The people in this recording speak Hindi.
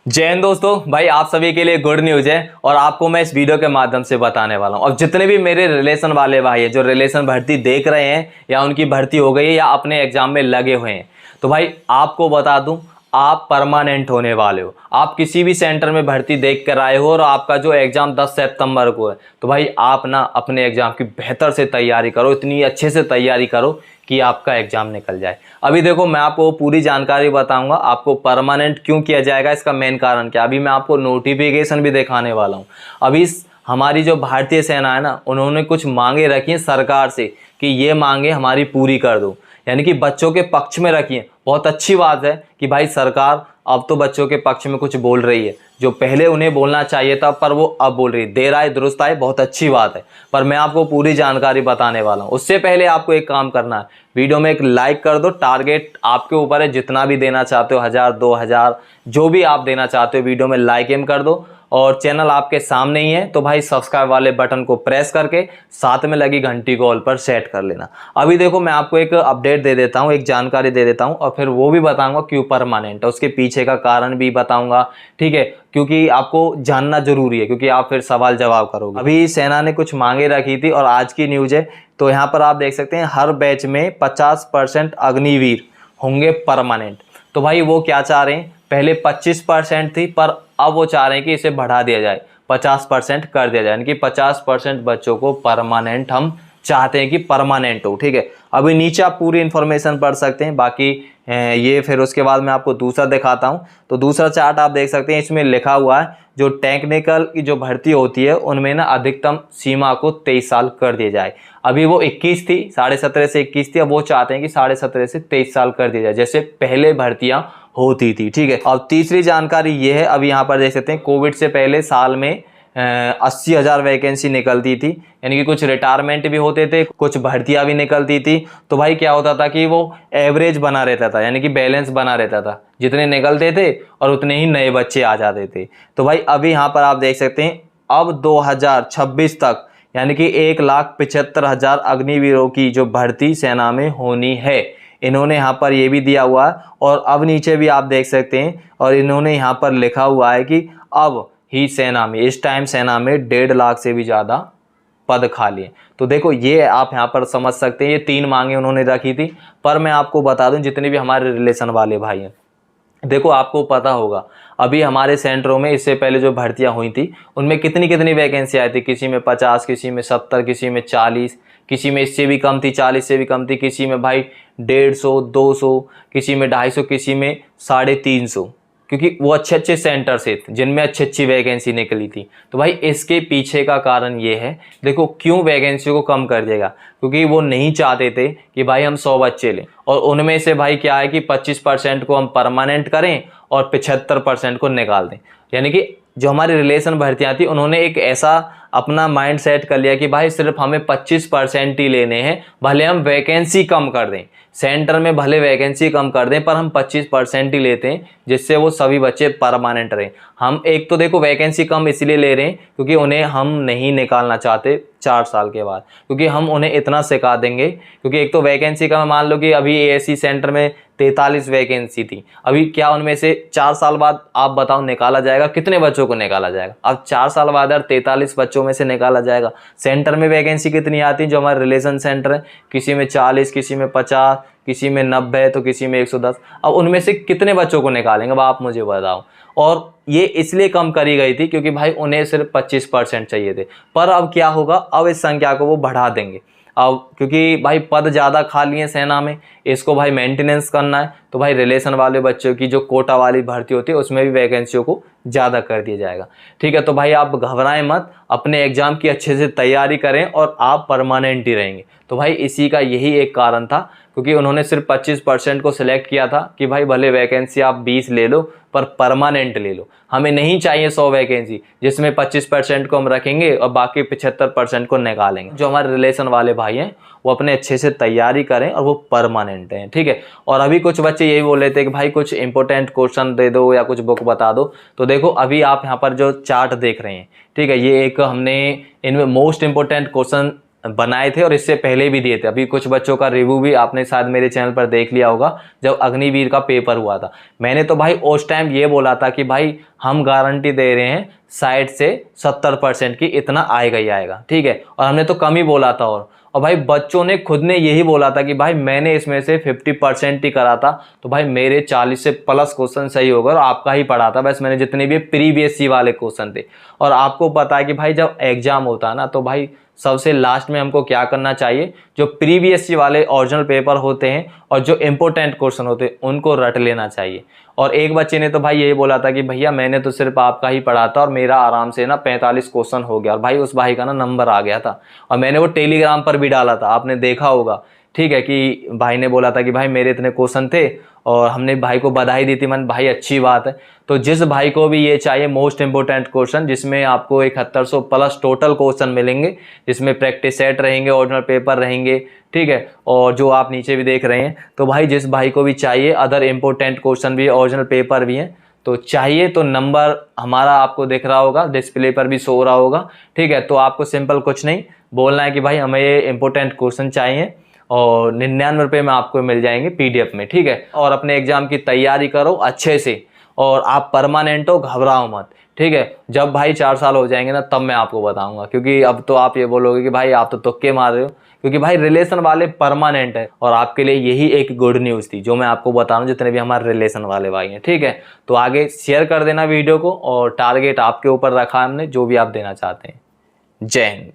जय हिंद दोस्तों। भाई आप सभी के लिए गुड न्यूज़ है और आपको मैं इस वीडियो के माध्यम से बताने वाला हूं। और जितने भी मेरे रिलेशन वाले भाई हैं जो रिलेशन भर्ती देख रहे हैं या उनकी भर्ती हो गई है या अपने एग्जाम में लगे हुए हैं, तो भाई आपको बता दूं, आप परमानेंट होने वाले हो। आप किसी भी सेंटर में भर्ती देख कर आए हो और आपका जो एग्जाम 10 सितंबर को है, तो भाई आप ना अपने एग्जाम की बेहतर से तैयारी करो, इतनी अच्छे से तैयारी करो कि आपका एग्जाम निकल जाए। अभी देखो मैं आपको पूरी जानकारी बताऊंगा, आपको परमानेंट क्यों किया जाएगा, इसका मेन कारण क्या। अभी मैं आपको नोटिफिकेशन भी दिखाने वाला हूं। अभी हमारी जो भारतीय सेना है ना, उन्होंने कुछ मांगे रखी हैं सरकार से कि ये मांगे हमारी पूरी कर दो, यानी कि बच्चों के पक्ष में रखी है। बहुत अच्छी बात है कि भाई सरकार अब तो बच्चों के पक्ष में कुछ बोल रही है, जो पहले उन्हें बोलना चाहिए था पर वो अब बोल रही है। देर आए दुरुस्त आए, बहुत अच्छी बात है, पर मैं आपको पूरी जानकारी बताने वाला हूँ। उससे पहले आपको एक काम करना है, वीडियो में एक लाइक कर दो। टारगेट आपके ऊपर है, जितना भी देना चाहते हो, 1000 2000 जो भी आप देना चाहते हो, वीडियो में लाइक एम कर दो। और चैनल आपके सामने ही है तो भाई सब्सक्राइब वाले बटन को प्रेस करके साथ में लगी घंटी को ऑल पर सेट कर लेना। अभी देखो मैं आपको एक अपडेट दे देता हूँ, एक जानकारी दे देता हूँ और फिर वो भी बताऊंगा क्यों परमानेंट है, उसके पीछे का कारण भी बताऊंगा, ठीक है, क्योंकि आपको जानना जरूरी है, क्योंकि आप फिर सवाल जवाब करोगे। अभी सेना ने कुछ मांगे रखी थी और आज की न्यूज है, तो यहाँ पर आप देख सकते हैं हर बैच में 50% अग्निवीर होंगे परमानेंट। तो भाई वो क्या चाह रहे हैं, पहले 25% थी पर अब वो चाह रहे हैं कि इसे बढ़ा दिया जाए, 50% कर दिया जाए, यानी कि 50% बच्चों को परमानेंट हम चाहते हैं कि परमानेंट हो। ठीक है, अभी नीचे आप पूरी इंफॉर्मेशन पढ़ सकते हैं, बाकी ये फिर उसके बाद मैं आपको दूसरा दिखाता हूं। तो दूसरा चार्ट आप देख सकते हैं, इसमें लिखा हुआ है जो टेक्निकल की जो भर्ती होती है उनमें ना अधिकतम सीमा को 23 साल कर दिया जाए। अभी वो 21 थी, 17.5 से 21 थी, अब वो चाहते हैं कि 17.5 से 23 साल कर दिया जाए, जैसे पहले भर्तियां होती थी। ठीक है, और तीसरी जानकारी ये है, अभी यहाँ पर देख सकते हैं कोविड से पहले साल में 80,000 वैकेंसी निकलती थी, यानी कि कुछ रिटायरमेंट भी होते थे, कुछ भर्तियां भी निकलती थी। तो भाई क्या होता था कि वो एवरेज बना रहता था, यानी कि बैलेंस बना रहता था, जितने निकलते थे और उतने ही नए बच्चे आ जाते थे। तो भाई अभी यहाँ पर आप देख सकते हैं अब 2026 तक यानी कि 1,75,000 अग्निवीरों की जो भर्ती सेना में होनी है, इन्होंने यहाँ पर ये भी दिया हुआ है। और अब नीचे भी आप देख सकते हैं, और इन्होंने यहाँ पर लिखा हुआ है कि अब ही सेना में इस टाइम सेना में 1.5 लाख से भी ज़्यादा पद खाली हैं। तो देखो ये आप यहाँ पर समझ सकते हैं, ये 3 मांगे उन्होंने रखी थी। पर मैं आपको बता दूं, जितने भी हमारे रिलेशन वाले भाई हैं, देखो आपको पता होगा अभी हमारे सेंटरों में इससे पहले जो भर्तियां हुई थी उनमें कितनी कितनी वैकेंसी आई थी, किसी में 50, किसी में 70, किसी में 40, किसी में इससे भी कम थी, 40 से भी कम थी, किसी में भाई 150, 200, किसी में 250, किसी में 350, क्योंकि वो अच्छे अच्छे सेंटर से थे जिनमें अच्छी अच्छी वैकेंसी निकली थी। तो भाई इसके पीछे का कारण ये है, देखो क्यों वैकेंसी को कम कर देगा, क्योंकि वो नहीं चाहते थे कि भाई हम 100 बच्चे लें और उनमें से भाई क्या है कि 25% को हम परमानेंट करें और 75% को निकाल दें। यानी कि जो हमारी रिलेशन भर्तियां थी उन्होंने एक ऐसा अपना माइंड सेट कर लिया कि भाई सिर्फ हमें 25% ही लेने हैं, भले हम वैकेंसी कम कर दें, सेंटर में भले वैकेंसी कम कर दें पर हम 25% ही लेते हैं, जिससे वो सभी बच्चे परमानेंट रहें। हम एक तो देखो वैकेंसी कम इसलिए ले रहे हैं क्योंकि उन्हें हम नहीं निकालना चाहते 4 साल के बाद, क्योंकि हम उन्हें इतना सिखा देंगे। क्योंकि एक तो वैकेंसी का मान लो कि अभी एएससी सेंटर में 43 वैकेंसी थी, अभी क्या उनमें से 4 साल बाद आप बताओ निकाला जाएगा, कितने बच्चों को निकाला जाएगा। अब 4 साल बाद अगर 43 बच्चों में से निकाला जाएगा, सेंटर में वैकेंसी कितनी आती है जो हमारे रिलेशन सेंटर है, किसी में 40, किसी में 50, किसी में 90, तो किसी में 110। अब उनमें से कितने बच्चों को निकालेंगे, अब आप मुझे बताओ। और ये इसलिए कम करी गई थी क्योंकि भाई उन्हें सिर्फ 25% चाहिए थे। पर अब क्या होगा, अब इस संख्या को वो बढ़ा देंगे। अब क्योंकि भाई पद ज़्यादा खाली हैं सेना में, इसको भाई मेंटेनेंस करना है, तो भाई रिलेशन वाले बच्चों की जो कोटा वाली भर्ती होती है उसमें भी वैकेंसियों को ज़्यादा कर दिया जाएगा। ठीक है, तो भाई आप घबराएं मत, अपने एग्जाम की अच्छे से तैयारी करें और आप परमानेंट ही रहेंगे। तो भाई इसी का यही एक कारण था, क्योंकि उन्होंने सिर्फ 25% को सिलेक्ट किया था कि भाई भले वैकेंसी आप 20 ले लो पर परमानेंट ले लो। हमें नहीं चाहिए 100 वैकेंसी जिसमें 25% को हम रखेंगे और बाकी 75% को निकालेंगे। जो हमारे रिलेशन वाले भाई हैं वो अपने अच्छे से तैयारी करें और वो परमानेंट हैं। ठीक है, और अभी कुछ बच्चे यही बोल रहे थे कि भाई कुछ इंपॉर्टेंट क्वेश्चन दे दो या कुछ बुक बता दो। तो देखो अभी आप यहाँ पर जो चार्ट देख रहे हैं, ठीक है, ये एक हमने इनमें मोस्ट इंपॉर्टेंट क्वेश्चन बनाए थे और इससे पहले भी दिए थे। अभी कुछ बच्चों का रिव्यू भी आपने शायद मेरे चैनल पर देख लिया होगा, जब अग्निवीर का पेपर हुआ था। मैंने तो भाई उस टाइम ये बोला था कि भाई हम गारंटी दे रहे हैं 60 से 70% की इतना आएगा ही आएगा, ठीक है। और हमने तो कम ही बोला था। और भाई बच्चों ने खुद ने यही बोला था कि भाई मैंने इसमें से 50% ही करा था, तो भाई मेरे 40 से प्लस क्वेश्चन सही होगा और आपका ही पढ़ा था। बस मैंने जितने भी प्रीवियस सी वाले क्वेश्चन थे। और आपको पता है कि भाई जब एग्जाम होता है ना, तो भाई सबसे लास्ट में हमको क्या करना चाहिए, जो प्रीवियस वाले ओरिजिनल पेपर होते हैं और जो इंपॉर्टेंट क्वेश्चन होते हैं उनको रट लेना चाहिए। और एक बच्चे ने तो भाई यही बोला था कि भैया मैंने तो सिर्फ आपका ही पढ़ा था और मेरा आराम से ना 45 क्वेश्चन हो गया। और भाई उस भाई का ना नंबर आ गया था, और मैंने वो टेलीग्राम पर भी डाला था, आपने देखा होगा, ठीक है, कि भाई ने बोला था कि भाई मेरे इतने क्वेश्चन थे और हमने भाई को बधाई दी थी। मन भाई अच्छी बात है। तो जिस भाई को भी ये चाहिए मोस्ट इंपोर्टेंट क्वेश्चन, जिसमें आपको 7100 प्लस टोटल क्वेश्चन मिलेंगे, जिसमें प्रैक्टिस सेट रहेंगे, ओरिजिनल पेपर रहेंगे, ठीक है, और जो आप नीचे भी देख रहे हैं, तो भाई जिस भाई को भी चाहिए अदर इंपॉर्टेंट क्वेश्चन भी, ओरिजिनल पेपर भी हैं, तो चाहिए तो नंबर हमारा आपको दिख रहा होगा, डिस्प्ले पर भी शो हो रहा होगा, ठीक है। तो आपको सिंपल कुछ नहीं बोलना है कि भाई हमें ये इंपॉर्टेंट क्वेश्चन चाहिए, और 99 रुपये में आपको मिल जाएंगे PDF में, ठीक है। और अपने एग्जाम की तैयारी करो अच्छे से, और आप परमानेंट हो, घबराओ मत, ठीक है। जब भाई 4 साल हो जाएंगे ना, तब मैं आपको बताऊंगा, क्योंकि अब तो आप ये बोलोगे कि भाई आप तो तुक्के मार रहे हो, क्योंकि भाई रिलेशन वाले परमानेंट है। और आपके लिए यही एक गुड न्यूज़ थी जो मैं आपको बता रहा हूँ, जितने भी हमारे रिलेशन वाले भाई हैं, ठीक है। तो आगे शेयर कर देना वीडियो को, और टारगेट आपके ऊपर रखा है हमने, जो भी आप देना चाहते हैं। जय हिंद।